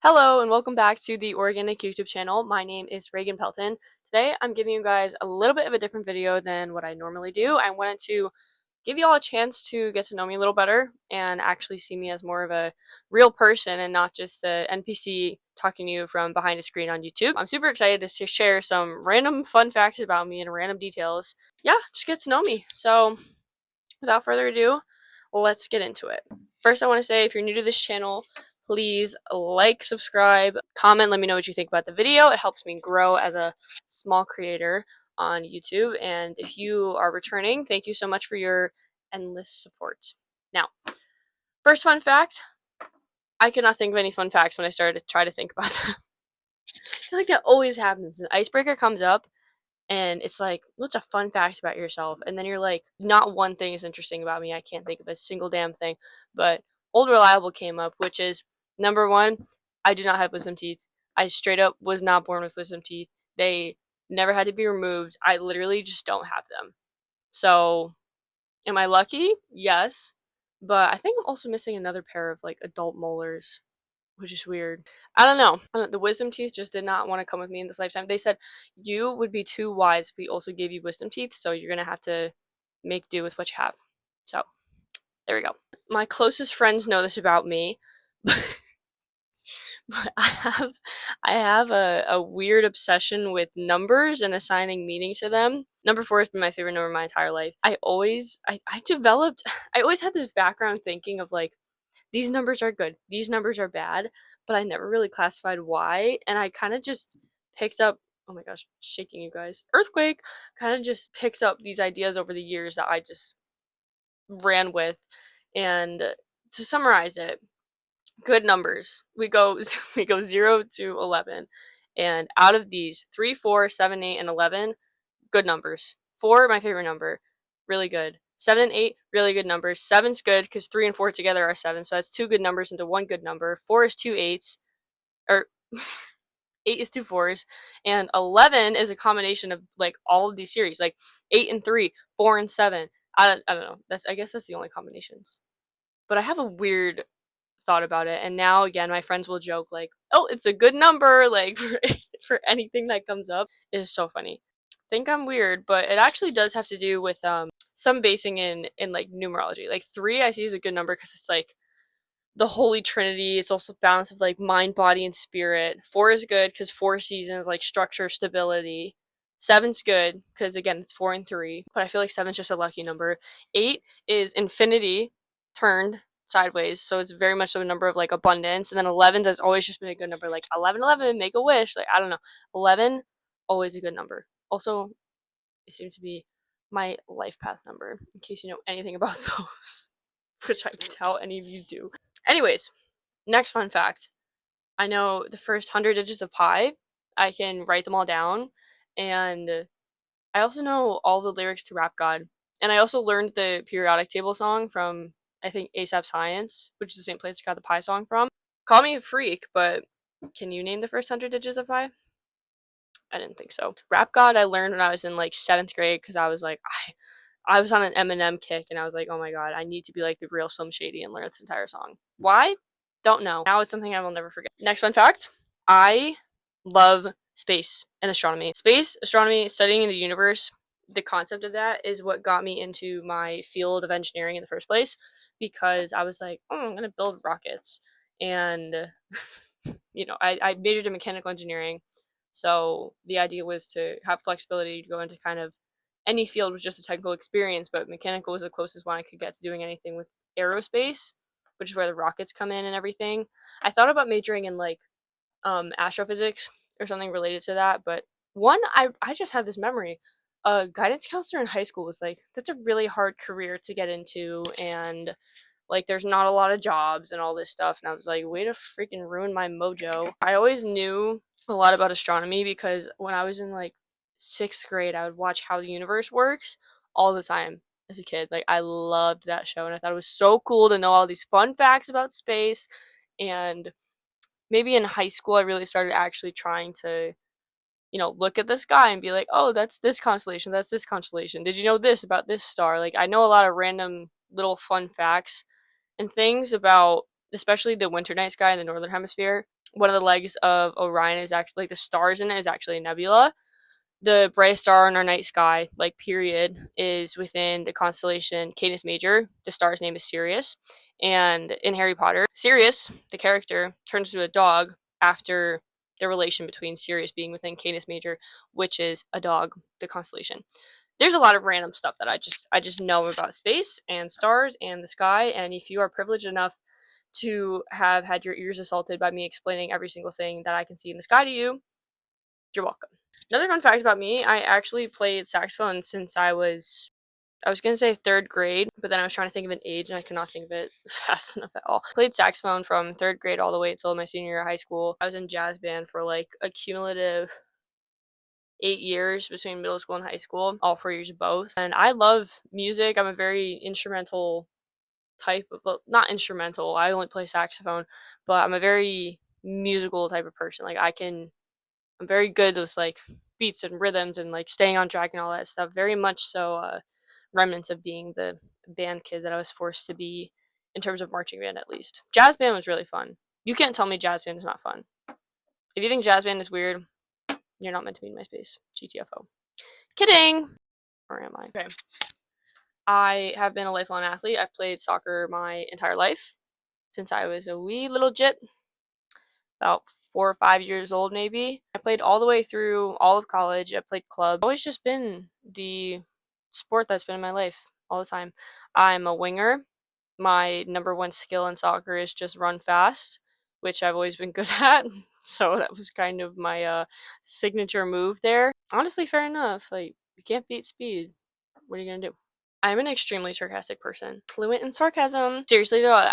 Hello and welcome back to the Oreaganic YouTube channel. My name is Reagan Pelton. Today I'm giving you guys a little bit of a different video than what I normally do. I wanted to give you all a chance to get to know me a little better and actually see me as more of a real person and not just the NPC talking to you from behind a screen on YouTube. I'm super excited to share some random fun facts about me and random details. Yeah, just get to know me. So without further ado, let's get into it. First, I want to say if you're new to this channel, please like, subscribe, comment, let me know what you think about the video. It helps me grow as a small creator on YouTube. And if you are returning, thank you so much for your endless support. Now, first fun fact, I could not think of any fun facts when I started to try to think about them. I feel like that always happens. An icebreaker comes up and it's like, what's a fun fact about yourself? And then you're like, not one thing is interesting about me. I can't think of a single damn thing. But Old Reliable came up, which is number one, I do not have wisdom teeth. I straight up was not born with wisdom teeth. They never had to be removed. I literally just don't have them. So, am I lucky? Yes. But I think I'm also missing another pair of like adult molars, which is weird. I don't know. The wisdom teeth just did not want to come with me in this lifetime. They said you would be too wise if we also gave you wisdom teeth, so you're gonna have to make do with what you have. So there we go. My closest friends know this about me, but I have a weird obsession with numbers and assigning meaning to them. Number 4 has been my favorite number my entire life. I always had this background thinking of like, these numbers are good, these numbers are bad, but I never really classified why, and I kind of just picked up, oh my gosh, shaking you guys, earthquake, kind of just picked up these ideas over the years that I just ran with. And to summarize it, good numbers, we go we go 0 to 11, and out of these 3, 4, 7, 8, and 11, good numbers. 4, my favorite number, really good. 7 and 8, really good numbers. 7's good because 3 and 4 together are 7, so that's 2 good numbers into 1 good number. 4 is 2 8s, or 8 is 2 4s, and 11 is a combination of like all of these series, like 8 and 3, 4 and 7. I don't know. I guess that's the only combinations. But I have a weird thought about it, and now again my friends will joke like, oh, it's a good number, like for anything that comes up. It is so funny. Think I'm weird, but it actually does have to do with some basing in like numerology. Like 3 I see is a good number because it's like the holy trinity. It's also balance of like mind, body, and spirit. 4 is good because 4 seasons, like structure, stability. 7's good because again it's 4 and 3, but I feel like 7's just a lucky number. 8 is infinity turned sideways, so it's very much a number of like abundance. And then 11 has always just been a good number, like 11 11, make a wish, like I don't know. 11, always a good number. Also, it seems to be my life path number, in case you know anything about those, which I doubt any of you do. Anyways, next fun fact. I know the first 100 digits of pi. I can write them all down, and I also know all the lyrics to Rap God. And I also learned the periodic table song from, I think, ASAP Science, which is the same place I got the pi song from. Call me a freak, but can you name the first 100 digits of pi? I didn't think so. Rap God I learned when I was in like 7th grade because I was like, I was on an Eminem kick and I was like, oh my god, I need to be like the real Slim Shady and learn this entire song. Why? Don't know. Now it's something I will never forget. Next fun fact, I love space and astronomy. Space, astronomy, studying the universe, the concept of that is what got me into my field of engineering in the first place, because I was like, oh, I'm going to build rockets. And, I majored in mechanical engineering. So the idea was to have flexibility to go into kind of any field with just a technical experience, but mechanical was the closest one I could get to doing anything with aerospace, which is where the rockets come in and everything. I thought about majoring in like astrophysics or something related to that, but I just had this memory. A guidance counselor in high school was like, that's a really hard career to get into, and like there's not a lot of jobs and all this stuff. And I was like, way to freaking ruin my mojo. I always knew a lot about astronomy because when I was in like 6th grade, I would watch How the Universe Works all the time as a kid. Like I loved that show, and I thought it was so cool to know all these fun facts about space. And maybe in high school I really started actually trying to, look at the sky and be like, oh, that's this constellation, that's this constellation. Did you know this about this star? Like I know a lot of random little fun facts and things about especially the winter night sky in the northern hemisphere. one of the legs of Orion is actually, like, the stars in it is actually a nebula. The brightest star in our night sky, like, period, is within the constellation Canis Major. The star's name is Sirius. And in Harry Potter, Sirius, the character, turns into a dog after the relation between Sirius being within Canis Major, which is a dog, the constellation. There's a lot of random stuff that I just know about space and stars and the sky, and if you are privileged enough to have had your ears assaulted by me explaining every single thing that I can see in the sky to you, you're welcome. Another fun fact about me, I actually played saxophone since I was gonna say third grade, but then I was trying to think of an age and I could not think of it fast enough at all. Played saxophone from third grade all the way until my senior year of high school. I was in jazz band for like a cumulative 8 years between middle school and high school, all 4 years of both. And I love music. I'm a very instrumental type of, well, not instrumental, I only play saxophone, but I'm a very musical type of person. Like, I'm very good with like beats and rhythms and like staying on track and all that stuff. Very much so remnants of being the band kid that I was forced to be in terms of marching band at least. Jazz band was really fun. You can't tell me jazz band is not fun. If you think jazz band is weird, you're not meant to be in my space. GTFO. Kidding! Or am I? Okay. I have been a lifelong athlete. I've played soccer my entire life since I was a wee little jit, about 4 or 5 years old maybe. I played all the way through all of college. I played club. Always just been the sport that's been in my life all the time. I'm a winger. My number one skill in soccer is just run fast, which I've always been good at. So that was kind of my signature move there. Honestly, fair enough. Like, you can't beat speed. What are you gonna do? I'm an extremely sarcastic person. Fluent in sarcasm. Seriously though,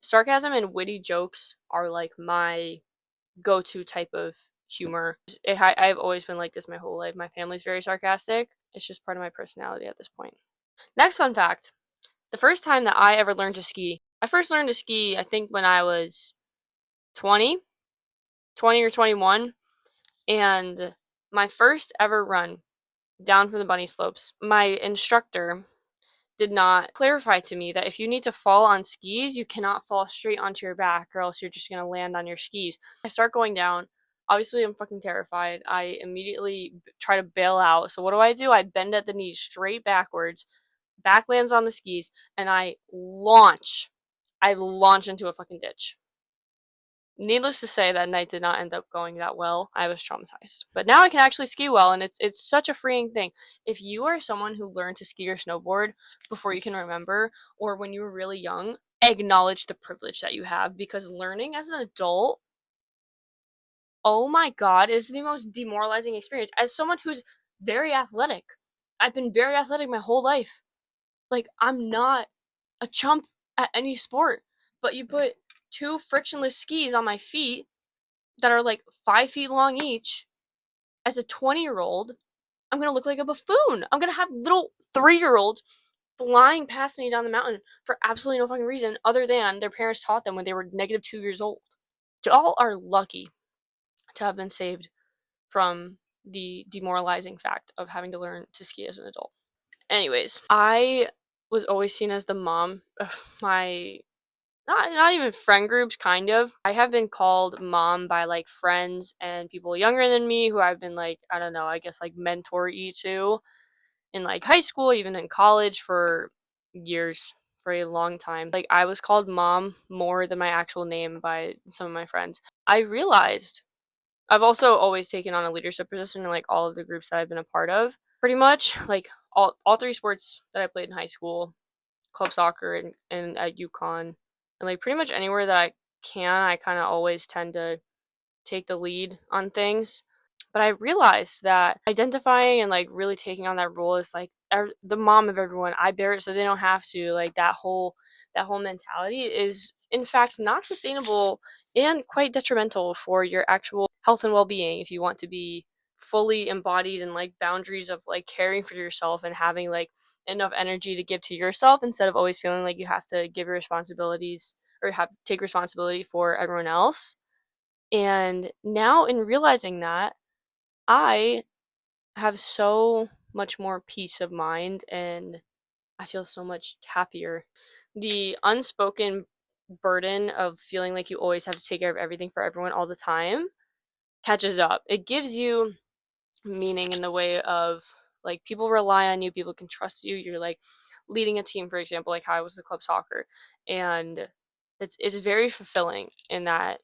sarcasm and witty jokes are like my go-to type of humor. I've always been like this my whole life. My family's very sarcastic. It's just part of my personality at this point. Next fun fact. The first time that I ever learned to ski, I first learned to ski, I think when I was 20, 20 or 21, and my first ever run down from the bunny slopes, my instructor did not clarify to me that if you need to fall on skis, you cannot fall straight onto your back or else you're just going to land on your skis. I start going down. Obviously, I'm fucking terrified. I immediately try to bail out. So what do? I bend at the knees straight backwards, back lands on the skis, and I launch. I launch into a fucking ditch. Needless to say, that night did not end up going that well. I was traumatized. But now I can actually ski well, and it's such a freeing thing. If you are someone who learned to ski or snowboard before you can remember, or when you were really young, acknowledge the privilege that you have, because learning as an adult, oh my god, is the most demoralizing experience. As someone who's very athletic, I've been very athletic my whole life. Like, I'm not a chump at any sport, but you put two frictionless skis on my feet that are like 5 feet long each. As a 20-year-old, I'm gonna look like a buffoon. I'm gonna have little 3-year-olds flying past me down the mountain for absolutely no fucking reason other than their parents taught them when they were -2 years old. Y'all are lucky to have been saved from the demoralizing fact of having to learn to ski as an adult. Anyways, I was always seen as the mom of my not even friend groups, kind of. I have been called mom by like friends and people younger than me who I've been like, I don't know, I guess like mentor-y to in like high school, even in college for years, for a long time. Like, I was called mom more than my actual name by some of my friends. I realized I've also always taken on a leadership position in like all of the groups that I've been a part of. Pretty much like all three sports that I played in high school, club soccer and at UConn, and like pretty much anywhere that I can, I kind of always tend to take the lead on things. But I realized that identifying and like really taking on that role is like the mom of everyone. I bear it so they don't have to. Like, that whole mentality is in fact not sustainable and quite detrimental for your actual health and well-being if you want to be fully embodied in like boundaries of like caring for yourself and having like enough energy to give to yourself instead of always feeling like you have to give your responsibilities or take responsibility for everyone else. And now, in realizing that, I have so much more peace of mind and I feel so much happier. The unspoken burden of feeling like you always have to take care of everything for everyone all the time catches up. It gives you meaning in the way of like people rely on you, people can trust you. You're like leading a team, for example, like how I was the club soccer, and it's very fulfilling in that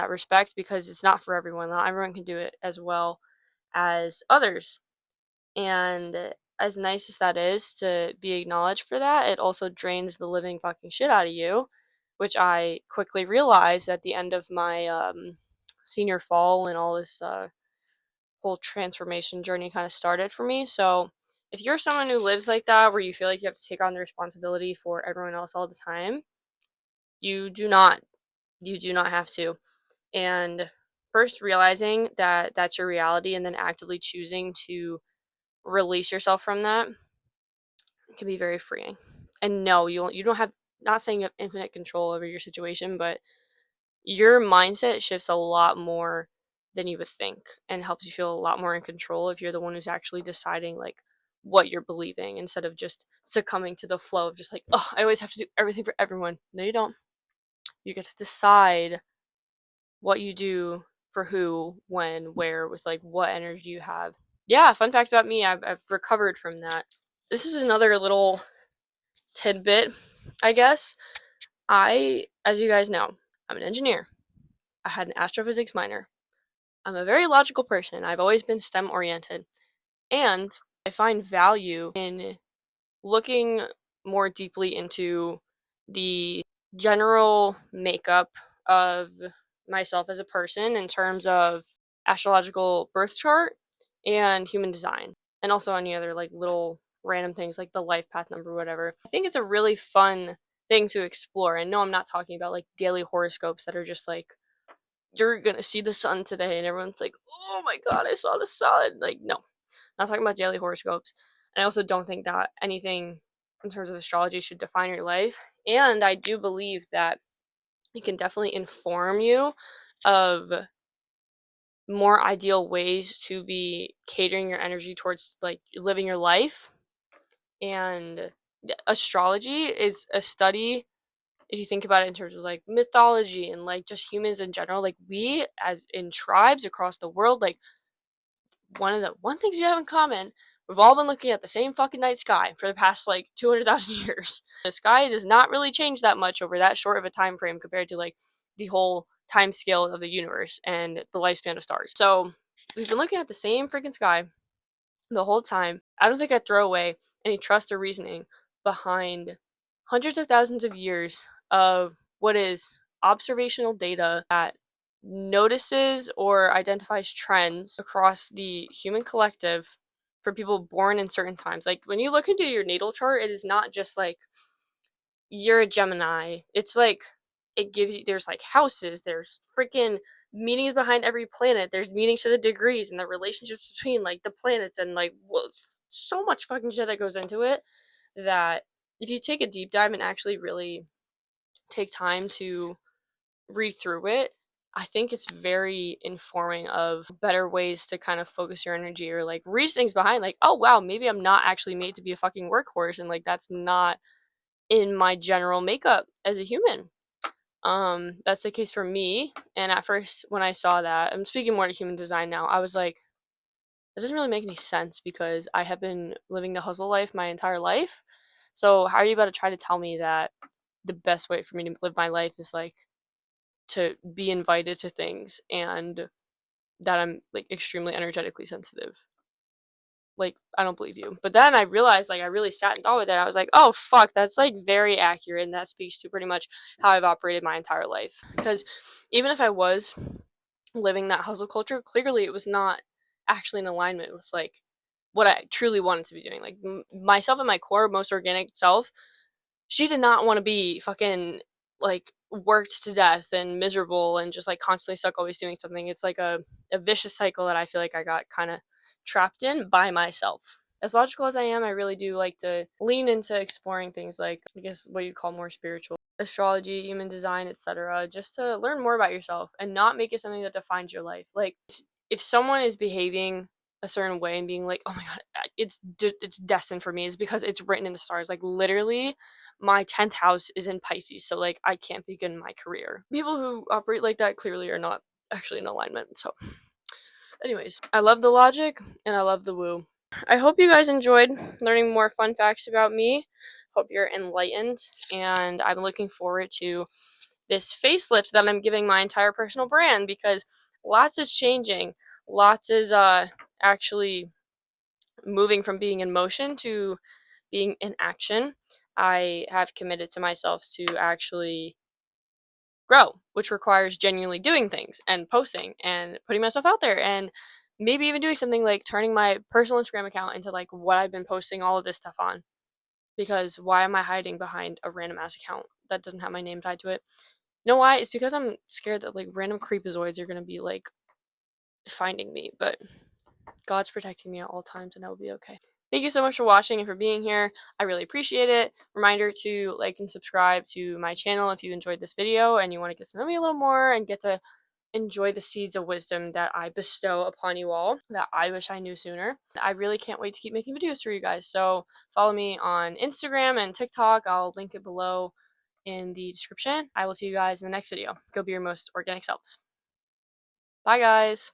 respect because it's not for everyone. Not everyone can do it as well as others, and as nice as that is to be acknowledged for that, it also drains the living fucking shit out of you, which I quickly realized at the end of my senior fall when all this whole transformation journey kind of started for me. So if you're someone who lives like that, where you feel like you have to take on the responsibility for everyone else all the time, you do not. You do not have to. And first realizing that that's your reality and then actively choosing to release yourself from that can be very freeing. And no, you don't have, not saying you have infinite control over your situation, but your mindset shifts a lot more than you would think and helps you feel a lot more in control if you're the one who's actually deciding like what you're believing instead of just succumbing to the flow of just like, oh, I always have to do everything for everyone. No, you don't. You get to decide what you do for who, when, where, with like what energy you have. Yeah, fun fact about me, I've recovered from that. This is another little tidbit, I guess. As you guys know, I'm an engineer. I had an astrophysics minor. I'm a very logical person. I've always been STEM oriented. And I find value in looking more deeply into the general makeup of myself as a person in terms of astrological birth chart and human design, and also any other like little random things like the life path number, whatever. I think it's a really fun thing to explore. And no, I'm not talking about like daily horoscopes that are just like, you're gonna see the sun today, and everyone's like, oh my god, I saw the sun. Like, no, not talking about daily horoscopes. And I also don't think that anything in terms of astrology should define your life. And I do believe that it can definitely inform you of more ideal ways to be catering your energy towards like living your life. And astrology is a study, if you think about it in terms of like mythology and like just humans in general, like we as in tribes across the world, like one things we have in common, we've all been looking at the same fucking night sky for the past like 200,000 years. The sky does not really change that much over that short of a time frame compared to like the whole time scale of the universe and the lifespan of stars. So we've been looking at the same freaking sky the whole time. I don't think I'd throw away any trust or reasoning behind hundreds of thousands of years of what is observational data that notices or identifies trends across the human collective for people born in certain times. Like when you look into your natal chart, it is not just like you're a Gemini. It's like it gives you, there's like houses, there's freaking meanings behind every planet, there's meanings to the degrees and the relationships between like the planets, and like so much fucking shit that goes into it that if you take a deep dive and actually really take time to read through it, I think it's very informing of better ways to kind of focus your energy, or like reasonings behind like, oh wow, maybe I'm not actually made to be a fucking workhorse, and like that's not in my general makeup as a human. That's the case for me. And at first when I saw that, I'm speaking more to human design now, I was like, that doesn't really make any sense because I have been living the hustle life my entire life. So how are you about to try to tell me that the best way for me to live my life is like to be invited to things and that I'm like extremely energetically sensitive? Like, I don't believe you. But then I realized, like, I really sat and thought with it. I was like, oh, fuck, that's like very accurate. And that speaks to pretty much how I've operated my entire life. Because even if I was living that hustle culture, clearly it was not actually in alignment with like what I truly wanted to be doing. Like, myself at my core, most organic self, she did not want to be fucking like worked to death and miserable and just like constantly stuck always doing something. It's like a vicious cycle that I feel like I got kind of trapped in by myself. As logical as I am, I really do like to lean into exploring things like, I guess, what you call more spiritual, astrology, human design, etc., just to learn more about yourself and not make it something that defines your life. Like, if someone is behaving a certain way and being like, oh my god, it's destined for me, is because it's written in the stars. Like literally, my 10th house is in Pisces, so like I can't be good in my career. People who operate like that clearly are not actually in alignment. So, anyways, I love the logic and I love the woo. I hope you guys enjoyed learning more fun facts about me. Hope you're enlightened, and I'm looking forward to this facelift that I'm giving my entire personal brand, because lots is changing. Lots is actually moving from being in motion to being in action. I have committed to myself to actually grow, which requires genuinely doing things and posting and putting myself out there, and maybe even doing something like turning my personal Instagram account into like what I've been posting all of this stuff on. Because why am I hiding behind a random ass account that doesn't have my name tied to it? You know why? It's because I'm scared that like random creepazoids are gonna be like finding me, but God's protecting me at all times and that will be okay. Thank you so much for watching and for being here. I really appreciate it. Reminder to like and subscribe to my channel if you enjoyed this video and you want to get to know me a little more and get to enjoy the seeds of wisdom that I bestow upon you all that I wish I knew sooner. I really can't wait to keep making videos for you guys. So follow me on Instagram and TikTok. I'll link it below in the description. I will see you guys in the next video. Go be your most organic selves. Bye guys.